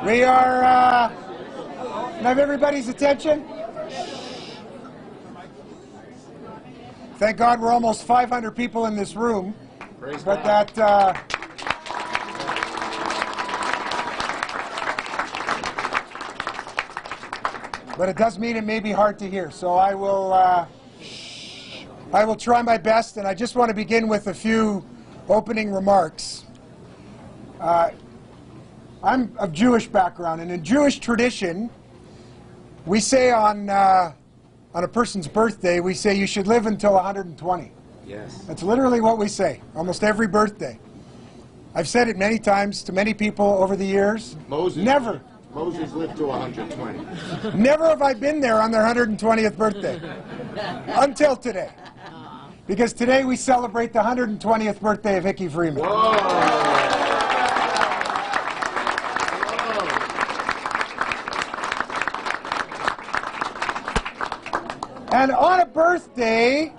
We are, can I have everybody's attention? Thank God we're almost 500 people in this room. Praise but God. But it does mean it may be hard to hear. So I will try my best, and I just want to begin with a few opening remarks. I'm of Jewish background, and in Jewish tradition, we say on a person's birthday, we say you should live until 120. Yes. That's literally what we say, almost every birthday. I've said it many times to many people over the years. Moses lived to 120. Never have I been there on their 120th birthday. Until today. Because today we celebrate the 120th birthday of Hickey Freeman. Whoa. And on a birthday,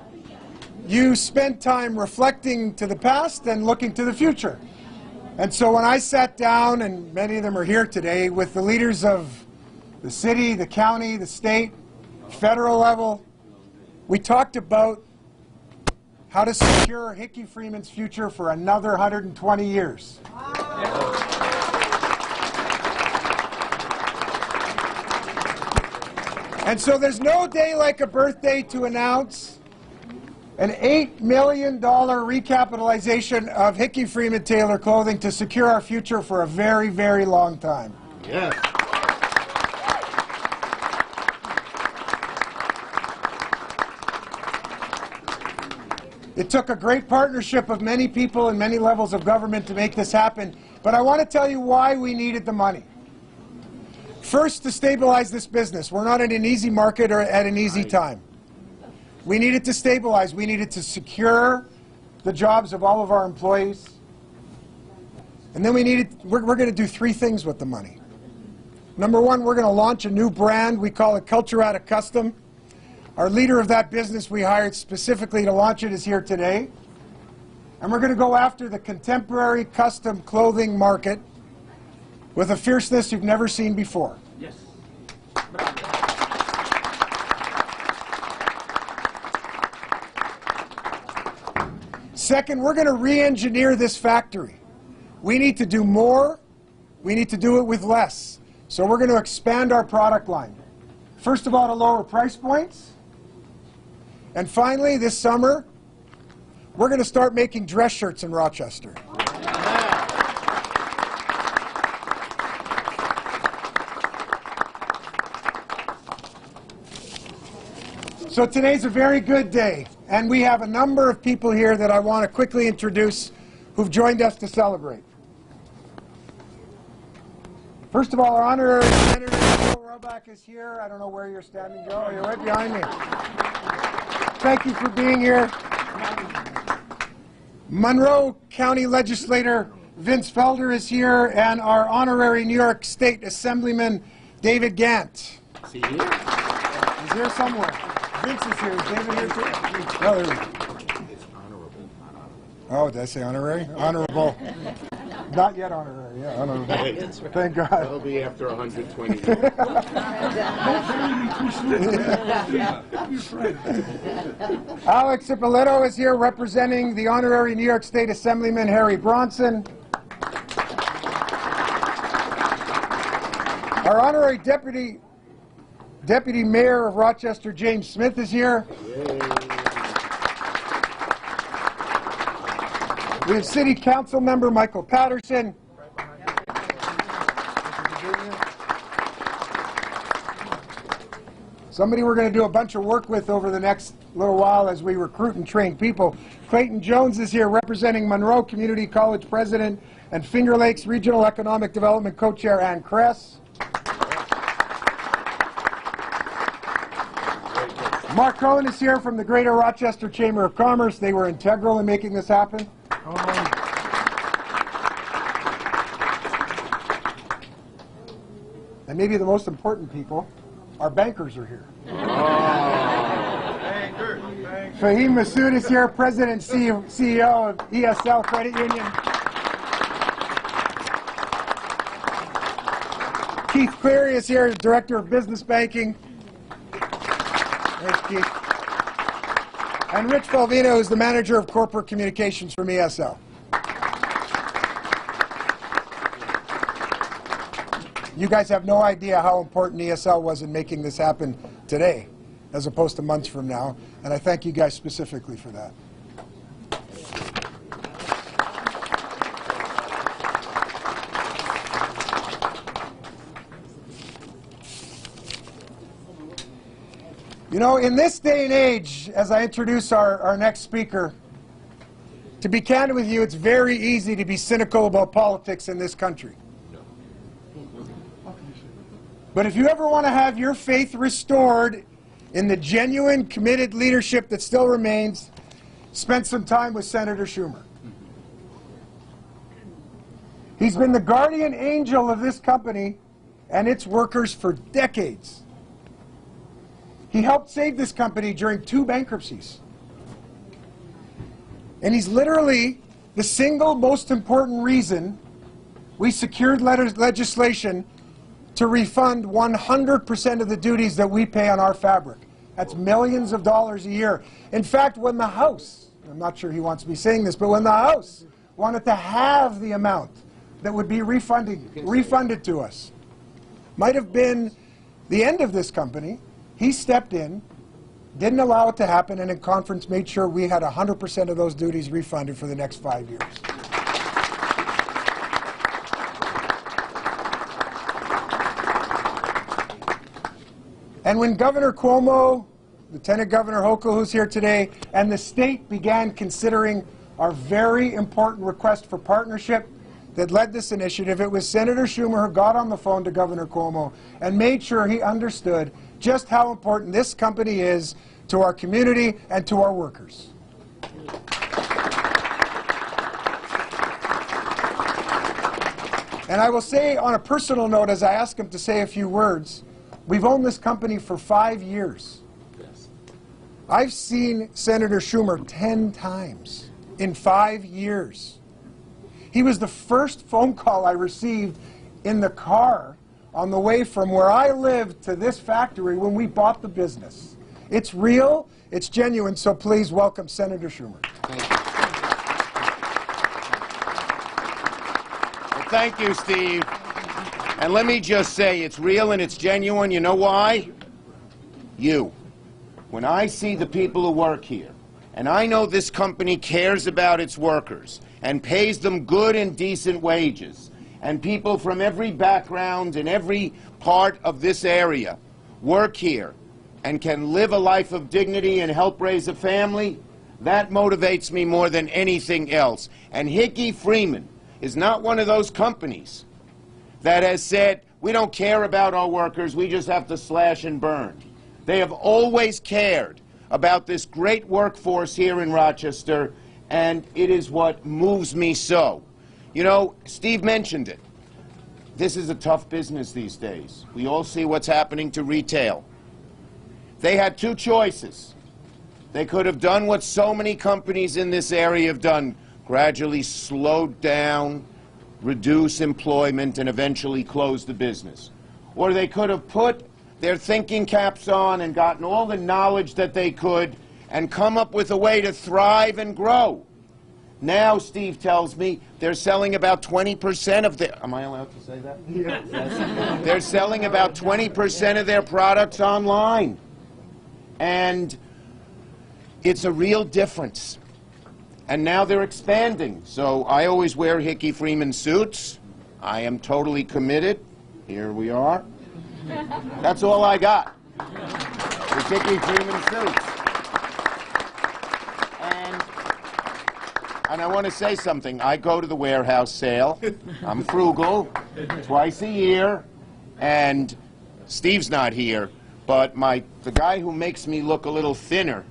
you spend time reflecting to the past and looking to the future. And so when I sat down, and many of them are here today, with the leaders of the city, the county, the state, federal level, we talked about how to secure Hickey Freeman's future for another 120 years. And so there's no day like a birthday to announce an $8 million recapitalization of Hickey Freeman Taylor Clothing to secure our future for a very, very long time. Yes. It took a great partnership of many people and many levels of government to make this happen, but I want to tell you why we needed the money. First, to stabilize this business. We're not in an easy market or at an easy time. We needed to stabilize. We needed to secure the jobs of all of our employees. And then we're going to do three things with the money. Number one, we're going to launch a new brand. We call it Culture at a Custom. Our leader of that business we hired specifically to launch it is here today. And we're going to go after the contemporary custom clothing market with a fierceness you've never seen before. Yes. Second, we're going to re-engineer this factory. We need to do more. We need to do it with less. So we're going to expand our product line. First of all, to lower price points. And finally, this summer, we're going to start making dress shirts in Rochester. So today's a very good day, and we have a number of people here that I want to quickly introduce who've joined us to celebrate. First of all, our honorary senator, Joe Roback, is here. I don't know where you're standing, Joe. Oh, you're right behind me. Thank you for being here. Monroe County Legislator Vince Felder is here, and our honorary New York State Assemblyman David Gant. Is he here? He's here somewhere. Vince is here. Is David here too? Oh, there we go. It's honorable, not honorable. Oh, did I say honorary? Honorable. Not yet honorary. Yeah, honorable. Thank God. That'll be after 120 years. Alex Ippolito is here representing the honorary New York State Assemblyman Harry Bronson. Our honorary Deputy Mayor of Rochester, James Smith, is here. Yay. We have City Council Member Michael Patterson. Somebody we're going to do a bunch of work with over the next little while as we recruit and train people. Clayton Jones is here representing Monroe Community College President and Finger Lakes Regional Economic Development Co-Chair Ann Kress. Mark Cohen is here from the Greater Rochester Chamber of Commerce. They were integral in making this happen. And maybe the most important people, our bankers are here. Fahim Massoud is here, President and CEO of ESL Credit Union. Keith Cleary is here, Director of Business Banking. There's Keith. And Rich Falvino is the Manager of Corporate Communications from ESL. You guys have no idea how important ESL was in making this happen today, as opposed to months from now, and I thank you guys specifically for that. You know, in this day and age, as I introduce our next speaker, to be candid with you, it's very easy to be cynical about politics in this country. But if you ever want to have your faith restored in the genuine, committed leadership that still remains, spend some time with Senator Schumer. He's been the guardian angel of this company and its workers for decades. He helped save this company during 2 bankruptcies. And he's literally the single most important reason we secured legislation to refund 100% of the duties that we pay on our fabric. That's millions of dollars a year. In fact, when the House, I'm not sure he wants me saying this, but when the House wanted to have the amount that would be refunded to us, might have been the end of this company, he stepped in, didn't allow it to happen, and in conference made sure we had 100% of those duties refunded for the next 5 years. And when Governor Cuomo, Lieutenant Governor Hochul, who's here today, and the state began considering our very important request for partnership that led this initiative, it was Senator Schumer who got on the phone to Governor Cuomo and made sure he understood just how important this company is to our community and to our workers. And I will say on a personal note, as I ask him to say a few words, we've owned this company for 5 years. I've seen Senator Schumer 10 times in 5 years. He was the first phone call I received in the car on the way from where I lived to this factory when we bought the business. It's real, it's genuine, so please welcome Senator Schumer. Thank you. Well, thank you, Steve. And let me just say, it's real and it's genuine. You know why? You. When I see the people who work here, and I know this company cares about its workers and pays them good and decent wages, and people from every background and every part of this area work here and can live a life of dignity and help raise a family, that motivates me more than anything else. And Hickey Freeman is not one of those companies that has said, we don't care about our workers, we just have to slash and burn. They have always cared about this great workforce here in Rochester, and it is what moves me so. You know, Steve mentioned it. This is a tough business these days. We all see what's happening to retail. They had 2 choices. They could have done what so many companies in this area have done, gradually slowed down, reduce employment, and eventually close the business. Or they could have put their thinking caps on and gotten all the knowledge that they could and come up with a way to thrive and grow. Now, Steve tells me, they're selling about 20% of their... Am I allowed to say that? Yes. They're selling about 20% of their products online. And it's a real difference. And now they're expanding. So I always wear Hickey Freeman suits. I am totally committed. Here we are. That's all I got. The Hickey Freeman suits. And I want to say something. I go to the warehouse sale. I'm frugal, twice a year, and Steve's not here, but the guy who makes me look a little thinner,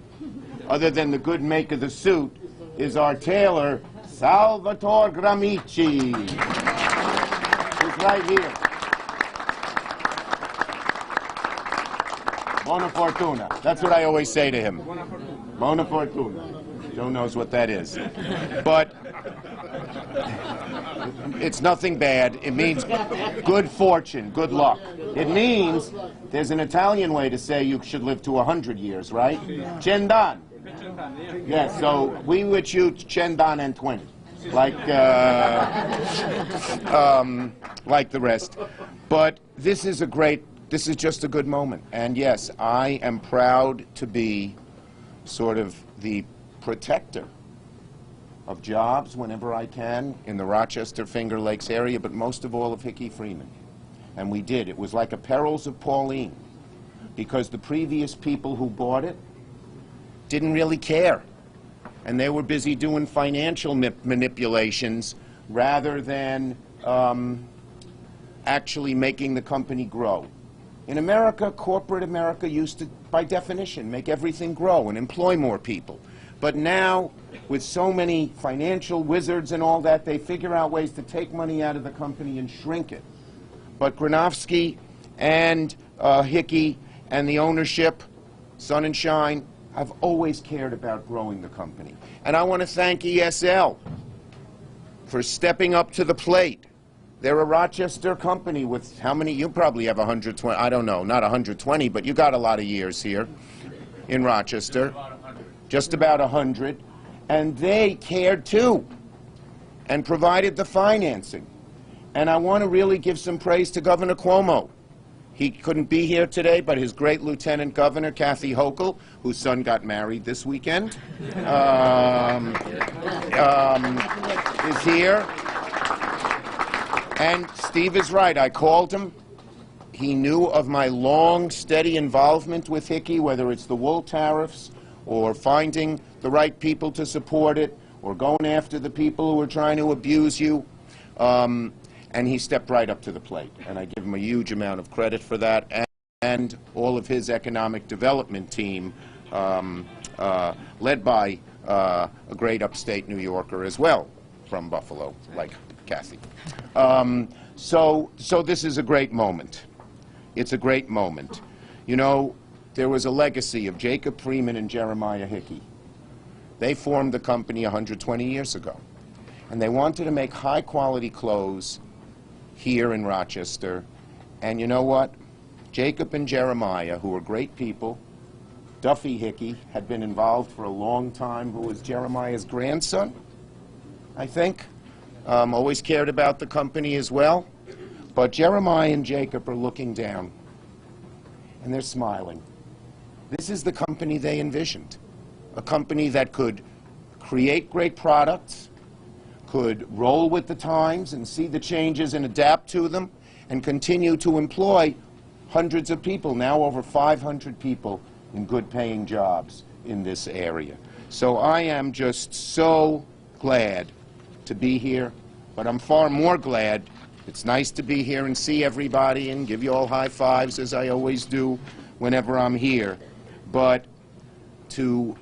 other than the good make of the suit, is our tailor, Salvatore Gramici. He's right here. Buona fortuna. That's what I always say to him. Buona fortuna. Joe knows what that is. But It's nothing bad. It means good fortune, good luck. It means there's an Italian way to say you should live to 100 years, right? Cendan. Yes, so we wish you Cendan and 20, like the rest. But this is just a good moment. And yes, I am proud to be sort of the protector of jobs whenever I can in the Rochester Finger Lakes area, but most of all of Hickey Freeman. And we did. It was like a perils of Pauline, because the previous people who bought it didn't really care. And they were busy doing financial manipulations rather than actually making the company grow. In America, corporate America used to, by definition, make everything grow and employ more people. But now, with so many financial wizards and all that, they figure out ways to take money out of the company and shrink it. But Gronofsky and Hickey and the ownership, Sun and Shine, have always cared about growing the company. And I want to thank ESL for stepping up to the plate. They're a Rochester company with how many? You probably have 120, I don't know, not 120, but you got a lot of years here in Rochester. Just about 100. And they cared too and provided the financing. And I want to really give some praise to Governor Cuomo. He couldn't be here today, but his great Lieutenant Governor, Kathy Hochul, whose son got married this weekend, is here. And Steve is right. I called him. He knew of my long, steady involvement with Hickey, whether it's the wool tariffs or finding the right people to support it or going after the people who are trying to abuse you. And he stepped right up to the plate. And I give him a huge amount of credit for that. And all of his economic development team, led by a great upstate New Yorker as well from Buffalo, like Kathy. So this is a great moment. It's a great moment. You know, there was a legacy of Jacob Freeman and Jeremiah Hickey. They formed the company 120 years ago. And they wanted to make high-quality clothes here in Rochester. And you know what? Jacob and Jeremiah, who were great people, Duffy Hickey had been involved for a long time, who was Jeremiah's grandson, I think. Always cared about the company as well. But Jeremiah and Jacob are looking down, and they're smiling. This is the company they envisioned, a company that could create great products, could roll with the times and see the changes and adapt to them, and continue to employ hundreds of people, now over 500 people in good-paying jobs in this area. So I am just so glad to be here, but I'm far more glad. It's nice to be here and see everybody and give you all high fives, as I always do whenever I'm here, but to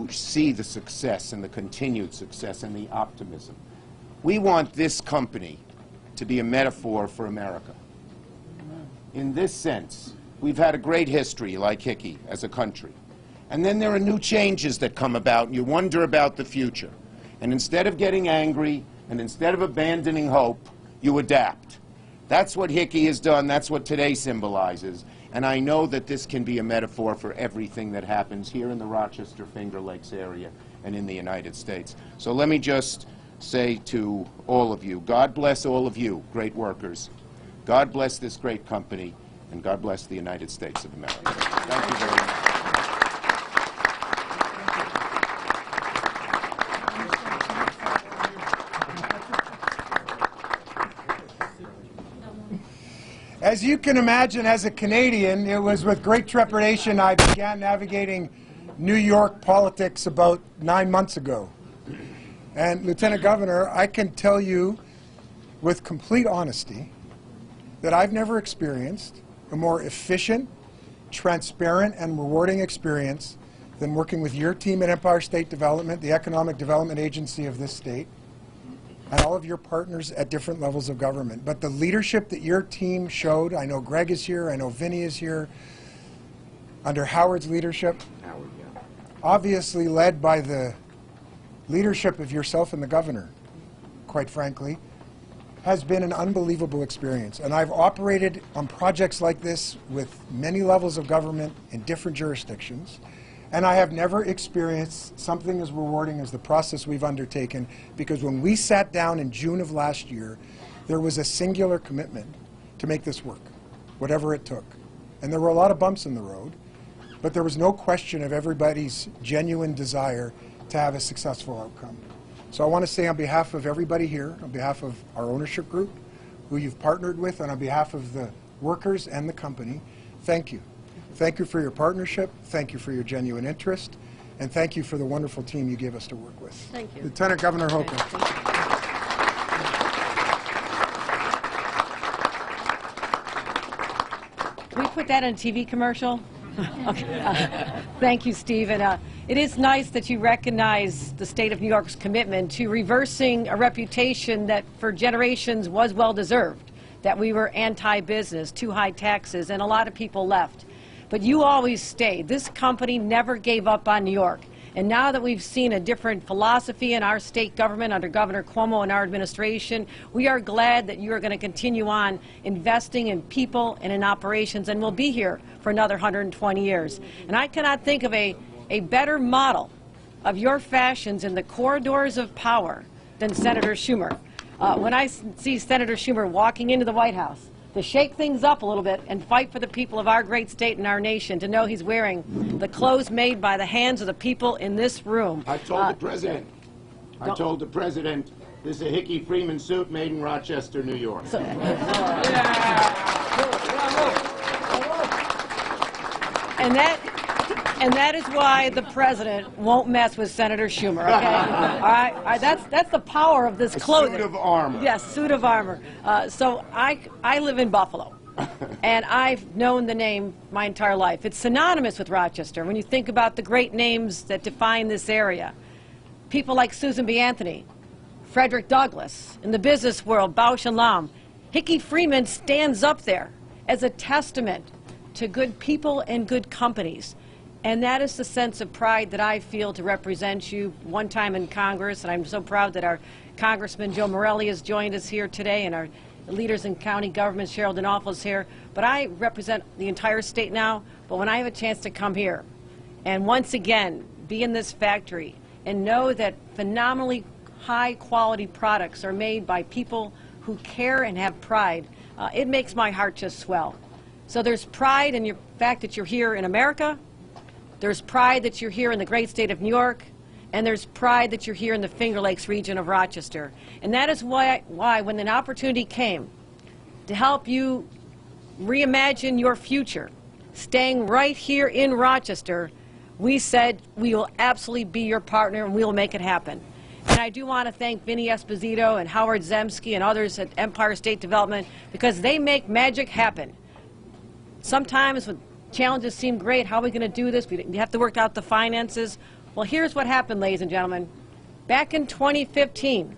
see the success and the continued success and the optimism. We want this company to be a metaphor for America. In this sense, we've had a great history, like Hickey, as a country. And then there are new changes that come about, and you wonder about the future. And instead of getting angry, and instead of abandoning hope, you adapt. That's what Hickey has done. That's what today symbolizes. And I know that this can be a metaphor for everything that happens here in the Rochester Finger Lakes area and in the United States. So let me just say to all of you, God bless all of you, great workers. God bless this great company, and God bless the United States of America. Thank you very much. As you can imagine, as a Canadian, it was with great trepidation I began navigating New York politics about 9 months ago. And Lieutenant Governor, I can tell you with complete honesty that I've never experienced a more efficient, transparent, and rewarding experience than working with your team at Empire State Development, the economic development agency of this state, and all of your partners at different levels of government. But the leadership that your team showed, I know Greg is here, I know Vinny is here, under Howard's leadership, obviously led by the leadership of yourself and the governor, quite frankly, has been an unbelievable experience. And I've operated on projects like this with many levels of government in different jurisdictions, and I have never experienced something as rewarding as the process we've undertaken, because when we sat down in June of last year, there was a singular commitment to make this work, whatever it took. And there were a lot of bumps in the road, but there was no question of everybody's genuine desire to have a successful outcome. So I want to say on behalf of everybody here, on behalf of our ownership group, who you've partnered with, and on behalf of the workers and the company, thank you. Thank you for your partnership, thank you for your genuine interest, and thank you for the wonderful team you gave us to work with. Thank you. Lieutenant Governor Hochul. Can we put that in a TV commercial? Okay. Thank you, Steve. And it is nice that you recognize the state of New York's commitment to reversing a reputation that for generations was well-deserved, that we were anti-business, too high taxes, and a lot of people left. But you always stayed. This company never gave up on New York. And now that we've seen a different philosophy in our state government under Governor Cuomo and our administration, we are glad that you are going to continue on investing in people and in operations, and we'll be here for another 120 years. And I cannot think of a better model of your fashions in the corridors of power than Senator Schumer. When I see Senator Schumer walking into the White House, to shake things up a little bit and fight for the people of our great state and our nation, to know he's wearing the clothes made by the hands of the people in this room. I told the president. I told the president this is a Hickey Freeman suit made in Rochester, New York. And that is why the president won't mess with Senator Schumer, okay? All right? That's the power of this clothing. Suit of armor. Yes, suit of armor. So I live in Buffalo, and I've known the name my entire life. It's synonymous with Rochester. When you think about the great names that define this area, people like Susan B. Anthony, Frederick Douglass, in the business world, Bausch and Lomb, Hickey Freeman stands up there as a testament to good people and good companies. And that is the sense of pride that I feel to represent you one time in Congress. And I'm so proud that our Congressman Joe Morelli has joined us here today, and our leaders in county government, Cheryl Denolfo, is here. But I represent the entire state now. But when I have a chance to come here and once again be in this factory and know that phenomenally high quality products are made by people who care and have pride, it makes my heart just swell. So there's pride in your fact that you're here in America. There's pride that you're here in the great state of New York, and there's pride that you're here in the Finger Lakes region of Rochester. And that is why when an opportunity came to help you reimagine your future, staying right here in Rochester, we said we will absolutely be your partner and we will make it happen. And I do want to thank Vinny Esposito and Howard Zemsky and others at Empire State Development, because they make magic happen. Sometimes when challenges seem great, how are we going to do this? We have to work out the finances. Well, here's what happened, ladies and gentlemen. Back in 2015,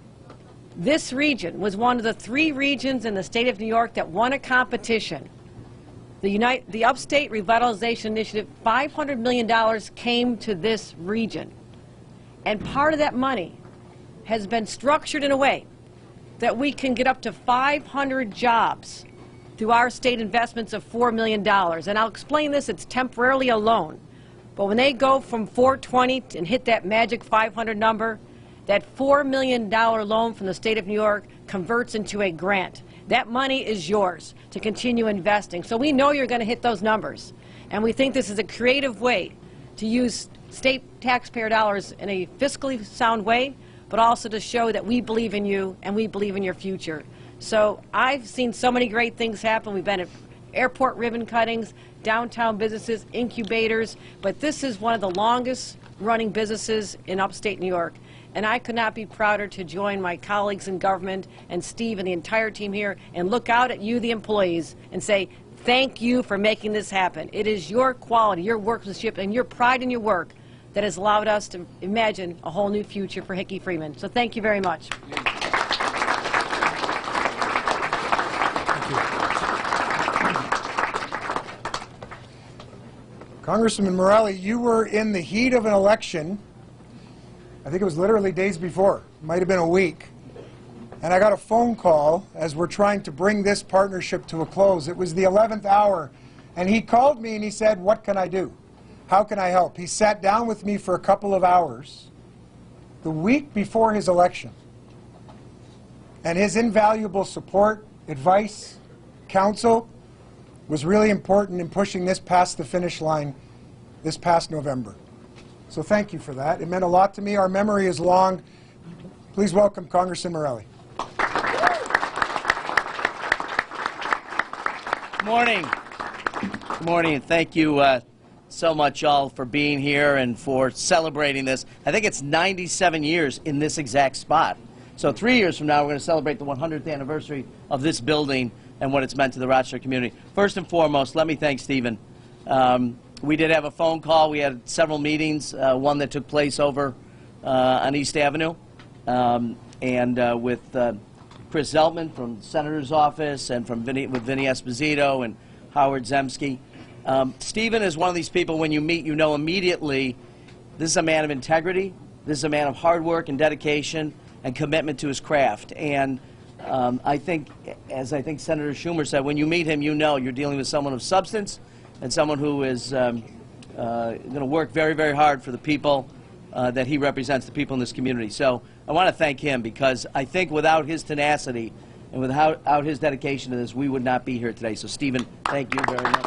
this region was one of the 3 regions in the state of New York that won a competition. The Upstate Revitalization Initiative, $500 million came to this region. And part of that money has been structured in a way that we can get up to 500 jobs through our state investments of $4 million. And I'll explain this, it's temporarily a loan. But when they go from 420 and hit that magic 500 number, that $4 million loan from the state of New York converts into a grant. That money is yours to continue investing. So we know you're going to hit those numbers. And we think this is a creative way to use state taxpayer dollars in a fiscally sound way, but also to show that we believe in you and we believe in your future. So I've seen so many great things happen. We've been at airport ribbon cuttings, downtown businesses, incubators, but this is one of the longest running businesses in upstate New York. And I could not be prouder to join my colleagues in government and Steve and the entire team here and look out at you, the employees, and say, thank you for making this happen. It is your quality, your workmanship, and your pride in your work that has allowed us to imagine a whole new future for Hickey Freeman. So thank you very much. Congressman Morelli, you were in the heat of an election. I think it was literally days before, might have been a week, and I got a phone call as we're trying to bring this partnership to a close. It was the 11th hour, and he called me and he said, "What can I do? How can I help?" He sat down with me for a couple of hours the week before his election, and his invaluable support, advice, counsel was really important in pushing this past the finish line this past November. So thank you for that. It meant a lot to me. Our memory is long. Please welcome Congressman Morelli. Good morning. Good morning, and thank you so much all for being here and for celebrating this. I think it's 97 years in this exact spot. So 3 years from now, we're going to celebrate the 100th anniversary of this building and what it's meant to the Rochester community. First and foremost, let me thank Stephen. We did have a phone call. We had several meetings, one that took place over on East Avenue, and with Chris Zeltman from the Senator's office, and with Vinny Esposito and Howard Zemsky. Stephen is one of these people, when you meet, you know immediately this is a man of integrity, this is a man of hard work and dedication and commitment to his craft. And I think, as I think Senator Schumer said, when you meet him, you know you're dealing with someone of substance and someone who is going to work very, very hard for the people that he represents, the people in this community. So I want to thank him, because I think without his tenacity and without his dedication to this, we would not be here today. So, Stephen, thank you very much.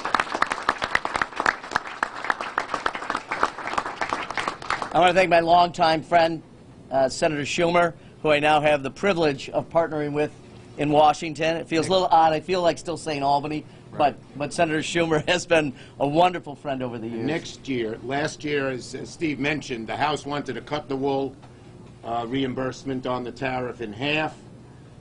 I want to thank my longtime friend, Senator Schumer, who I now have the privilege of partnering with in Washington. It feels a little odd. I feel like still saying Albany, right. but Senator Schumer has been a wonderful friend over the years. Next year, last year, as Steve mentioned, the House wanted to cut the wool reimbursement on the tariff in half.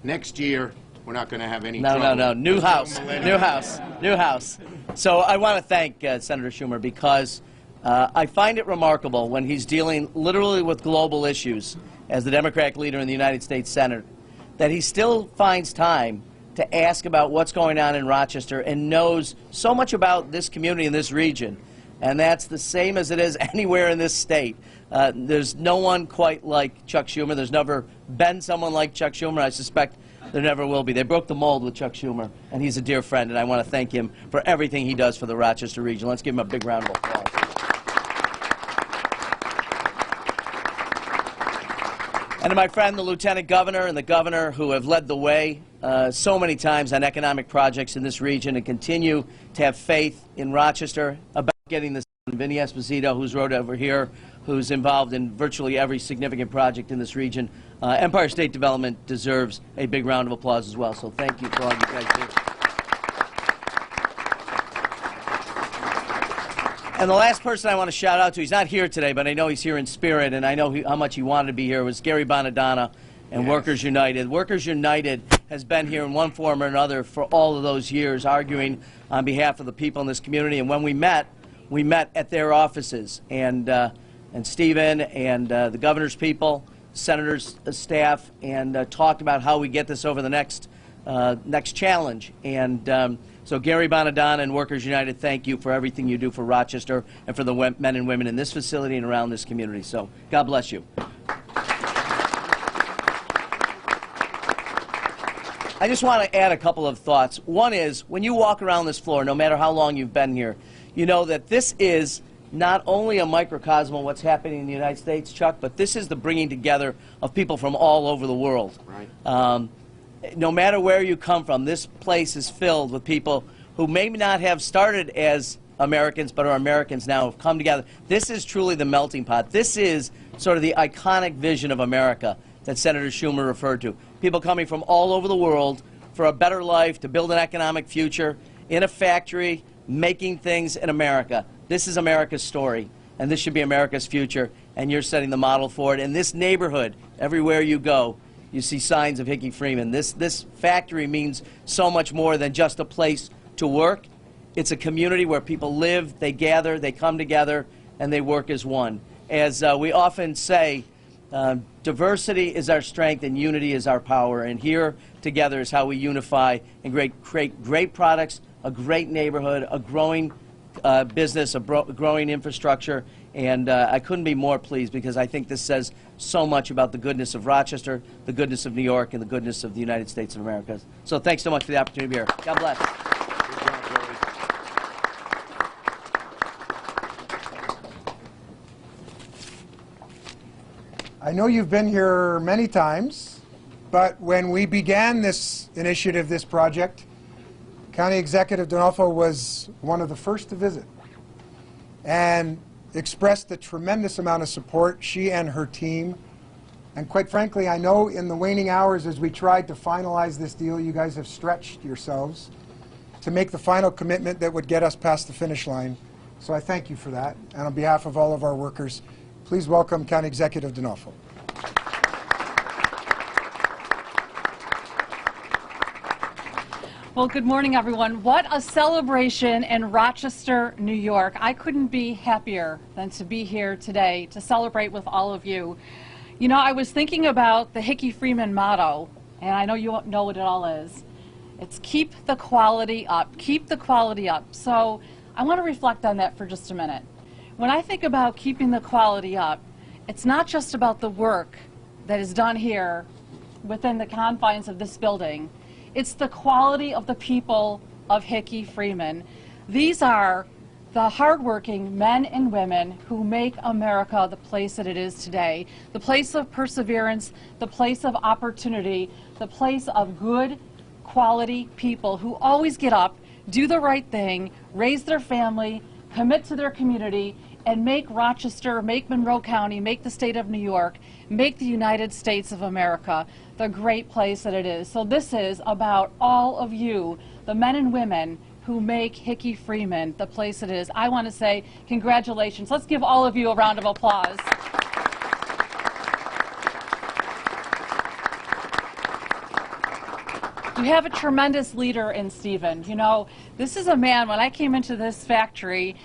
Next year, we're not going to have any trouble. No. New house. New house. So I want to thank Senator Schumer, because I find it remarkable when he's dealing literally with global issues as the Democratic leader in the United States Senate, that he still finds time to ask about what's going on in Rochester and knows so much about this community and this region. And that's the same as it is anywhere in this state. There's no one quite like Chuck Schumer. There's never been someone like Chuck Schumer. I suspect there never will be. They broke the mold with Chuck Schumer, and he's a dear friend, and I want to thank him for everything he does for the Rochester region. Let's give him a big round of applause. And to my friend, the Lieutenant Governor, and the Governor, who have led the way so many times on economic projects in this region, and continue to have faith in Rochester about getting this done. Vinny Esposito, who's right over here, who's involved in virtually every significant project in this region. Empire State Development deserves a big round of applause as well. So thank you for all you guys do. And the last person I want to shout out to, he's not here today, but I know he's here in spirit, and I know how much he wanted to be here, was Gary Bonadonna and Workers United. Workers United has been here in one form or another for all of those years, arguing on behalf of the people in this community. And when we met at their offices. And Stephen and the governor's people, senator's staff, and talked about how we get this over the next challenge. And so Gary Bonadonna and Workers United, thank you for everything you do for Rochester and for the men and women in this facility and around this community. So God bless you. I just want to add a couple of thoughts. One is, when you walk around this floor, no matter how long you've been here, you know that this is not only a microcosm of what's happening in the United States, Chuck, but this is the bringing together of people from all over the world. Right. No matter where you come from, this place is filled with people who may not have started as Americans, but are Americans now, have come together. This is truly the melting pot. This is sort of the iconic vision of America that Senator Schumer referred to. People coming from all over the world for a better life, to build an economic future, in a factory, making things in America. This is America's story, and this should be America's future, and you're setting the model for it. In this neighborhood, everywhere you go, you see signs of Hickey Freeman. This factory means so much more than just a place to work. It's a community where people live, they gather, they come together, and they work as one. As we often say, diversity is our strength and unity is our power, and here together is how we unify and create great products, a great neighborhood, a growing business, a growing infrastructure, and I couldn't be more pleased because I think this says so much about the goodness of Rochester, the goodness of New York, and the goodness of the United States of America. So thanks so much for the opportunity to be here. God bless. I know you've been here many times, but when we began this initiative, this project, County Executive D'Onofrio was one of the first to visit and expressed a tremendous amount of support, she and her team. And quite frankly, I know in the waning hours as we tried to finalize this deal, you guys have stretched yourselves to make the final commitment that would get us past the finish line. So I thank you for that. And on behalf of all of our workers, please welcome County Executive D'Onofrio. Well, good morning, everyone. What a celebration in Rochester, New York. I couldn't be happier than to be here today to celebrate with all of you. You know, I was thinking about the Hickey Freeman motto, and I know you know what it all is. It's keep the quality up, keep the quality up. So I want to reflect on that for just a minute. When I think about keeping the quality up, it's not just about the work that is done here within the confines of this building. It's the quality of the people of Hickey Freeman. These are the hardworking men and women who make America the place that it is today, the place of perseverance, the place of opportunity, the place of good quality people who always get up, do the right thing, raise their family, commit to their community, and make Rochester, make Monroe County, make the state of New York, make the United States of America the great place that it is. So this is about all of you, the men and women who make Hickey Freeman the place it is. I want to say congratulations. Let's give all of you a round of applause. You have a tremendous leader in Stephen. You know, this is a man, when I came into this factory,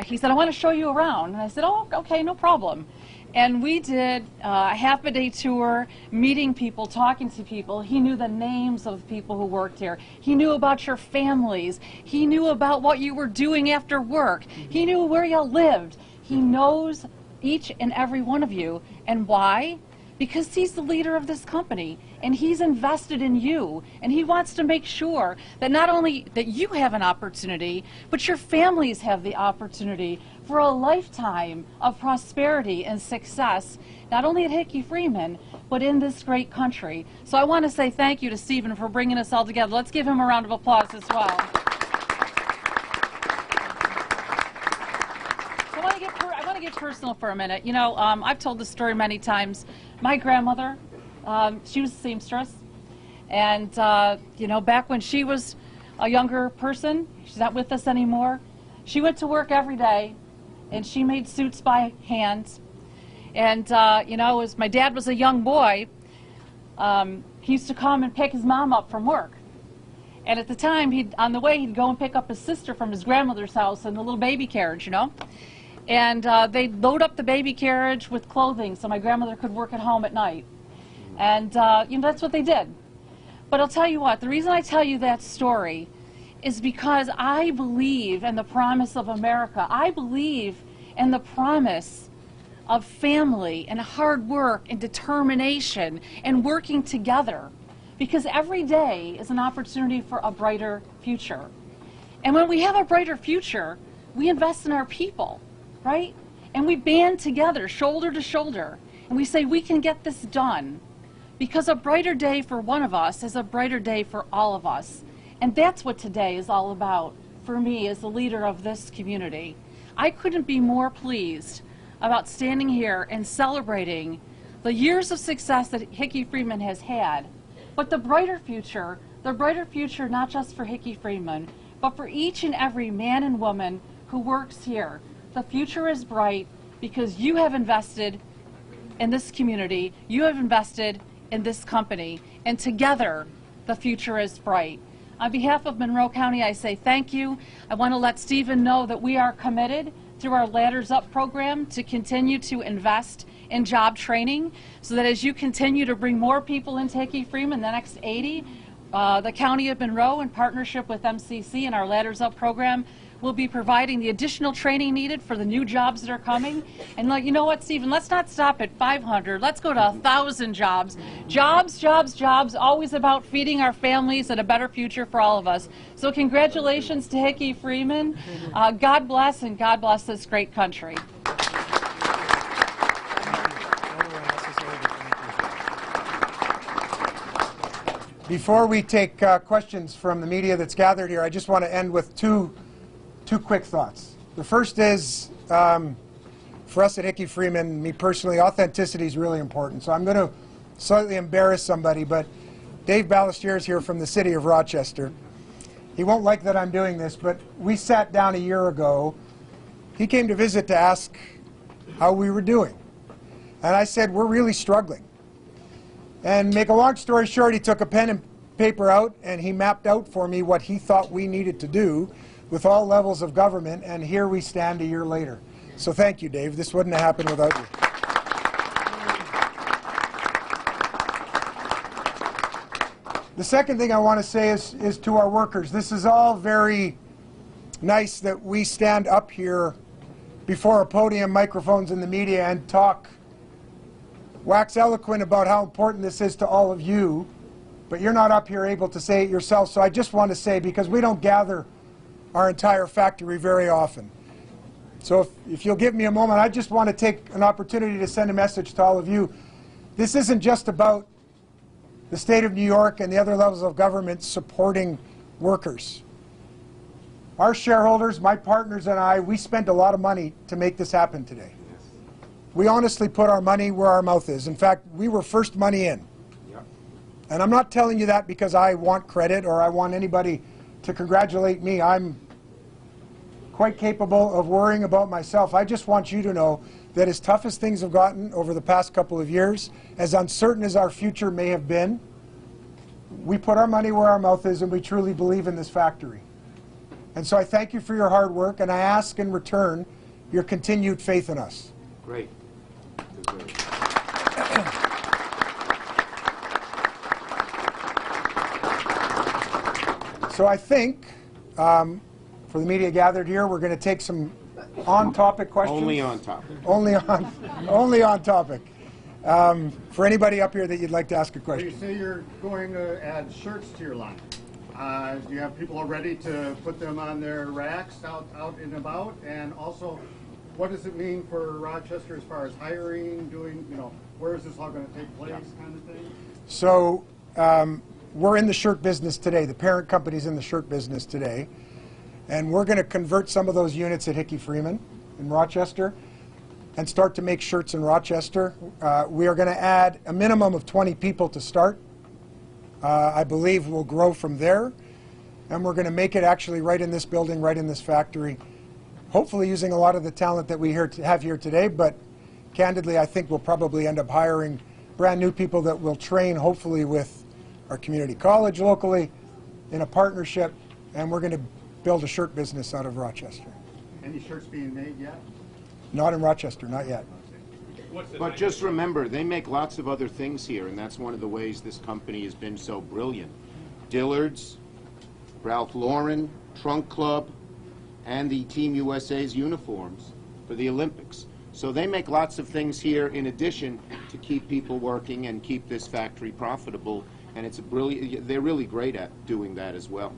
he said, I want to show you around. And I said, oh, okay, no problem. And we did a half-a-day tour, meeting people, talking to people. He knew the names of the people who worked here. He knew about your families. He knew about what you were doing after work. He knew where you lived. He knows each and every one of you. And why? Because he's the leader of this company, and he's invested in you, and he wants to make sure that not only that you have an opportunity, but your families have the opportunity for a lifetime of prosperity and success, not only at Hickey Freeman, but in this great country. So I want to say thank you to Stephen for bringing us all together. Let's give him a round of applause as well. I want to get personal for a minute. You know, I've told this story many times. My grandmother, she was a seamstress, and you know, back when she was a younger person, she's not with us anymore, she went to work every day, and she made suits by hand. And you know, as my dad was a young boy, he used to come and pick his mom up from work. And at the time, on the way, he'd go and pick up his sister from his grandmother's house in the little baby carriage, you know. And they'd load up the baby carriage with clothing so my grandmother could work at home at night. And you know, that's what they did. But I'll tell you what, the reason I tell you that story is because I believe in the promise of America. I believe in the promise of family and hard work and determination and working together. Because every day is an opportunity for a brighter future. And when we have a brighter future, we invest in our people, right? And we band together, shoulder to shoulder, and we say we can get this done. Because a brighter day for one of us is a brighter day for all of us. And that's what today is all about for me as the leader of this community. I couldn't be more pleased about standing here and celebrating the years of success that Hickey Freeman has had, but the brighter future not just for Hickey Freeman, but for each and every man and woman who works here. The future is bright because you have invested in this community, you have invested in this company, and together the future is bright. On behalf of Monroe County, I say thank you. I want to let Stephen know that we are committed through our Ladders Up program to continue to invest in job training so that as you continue to bring more people into Hickey Freeman, the next 80, the County of Monroe, in partnership with MCC and our Ladders Up program, we'll be providing the additional training needed for the new jobs that are coming. And you know what, Stephen, let's not stop at 500. Let's go to 1,000 jobs. Jobs, jobs, jobs, always about feeding our families and a better future for all of us. So congratulations to Hickey Freeman. God bless, and God bless this great country. Before we take questions from the media that's gathered here, I just want to end with two quick thoughts. The first is, for us at Hickey Freeman, me personally, authenticity is really important. So I'm going to slightly embarrass somebody, but Dave Ballestier is here from the city of Rochester. He won't like that I'm doing this, but we sat down a year ago. He came to visit to ask how we were doing. And I said, we're really struggling. And make a long story short, he took a pen and paper out and he mapped out for me what he thought we needed to do with all levels of government, and here we stand a year later. So thank you, Dave. This wouldn't have happened without you. The second thing I want to say is to our workers. This is all very nice that we stand up here before a podium, microphones in the media, and talk wax eloquent about how important this is to all of you, but you're not up here able to say it yourself. So I just want to say, because we don't gather our entire factory very often. So if you'll give me a moment, I just want to take an opportunity to send a message to all of you. This isn't just about the state of New York and the other levels of government supporting workers. Our shareholders, my partners and I, we spent a lot of money to make this happen today. We honestly put our money where our mouth is. In fact, we were first money in. Yep. And I'm not telling you that because I want credit or I want anybody to congratulate me. I'm quite capable of worrying about myself. I just want you to know that as tough as things have gotten over the past couple of years, as uncertain as our future may have been, we put our money where our mouth is and we truly believe in this factory. And so I thank you for your hard work, and I ask in return your continued faith in us. Great. So I think, for the media gathered here, we're going to take some on-topic questions. Only on topic. Only on topic. For anybody up here that you'd like to ask a question. You say you're going to add shirts to your line. Do you have people ready to put them on their racks out and about? And also, what does it mean for Rochester as far as hiring, doing, where is this all going to take place, kind of thing? So we're in the shirt business today. The parent company's in the shirt business today. And we're going to convert some of those units at Hickey Freeman in Rochester and start to make shirts in Rochester. We are going to add a minimum of 20 people to start. I believe we'll grow from there. And we're going to make it actually right in this building, right in this factory. Hopefully using a lot of the talent that we have here today, but candidly, I think we'll probably end up hiring brand new people that will train, hopefully, with our community college locally in a partnership, and we're going to build a shirt business out of Rochester. Any shirts being made yet? Not in Rochester, not yet. But just remember, they make lots of other things here, and that's one of the ways this company has been so brilliant. Dillard's, Ralph Lauren, Trunk Club, and the Team USA's uniforms for the Olympics. So they make lots of things here in addition to keep people working and keep this factory profitable, and it's a brilliant, they're really great at doing that as well.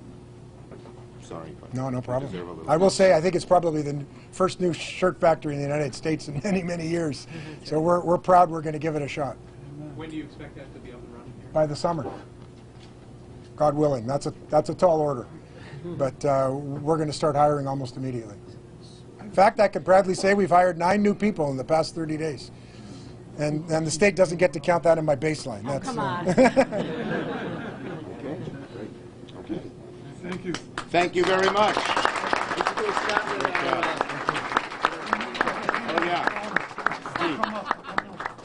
Sorry. No problem. I will say I think it's probably the first new shirt factory in the United States in many, many years. So we're proud we're going to give it a shot. When do you expect that to be up and running here? By the summer. God willing. That's a tall order. But we're going to start hiring almost immediately. In fact, I can proudly say we've hired 9 new people in the past 30 days. And the state doesn't get to count that in my baseline. Oh, come on. Okay. Thank you. Thank you very much. Oh, yeah.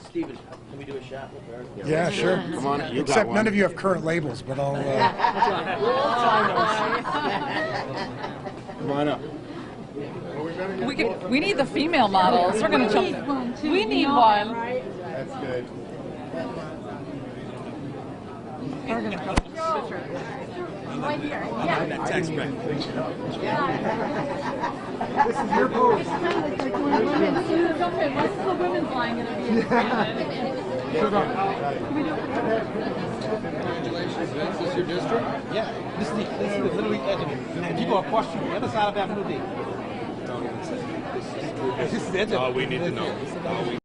Stephen, can we do a shot with her? Yeah, sure. Come on, you got Except one. none of you have current labels, but I'll... Come on up. We need the female models. We're going to jump. We need one. That's good. We're going to go. That text back. This is your pose. Okay, what's the women's line going to be? Congratulations, Vince. This is your district? Yeah. This is literally edge of it. And people are questioning the other side of Avenue D. This is edge of it. All we need to know.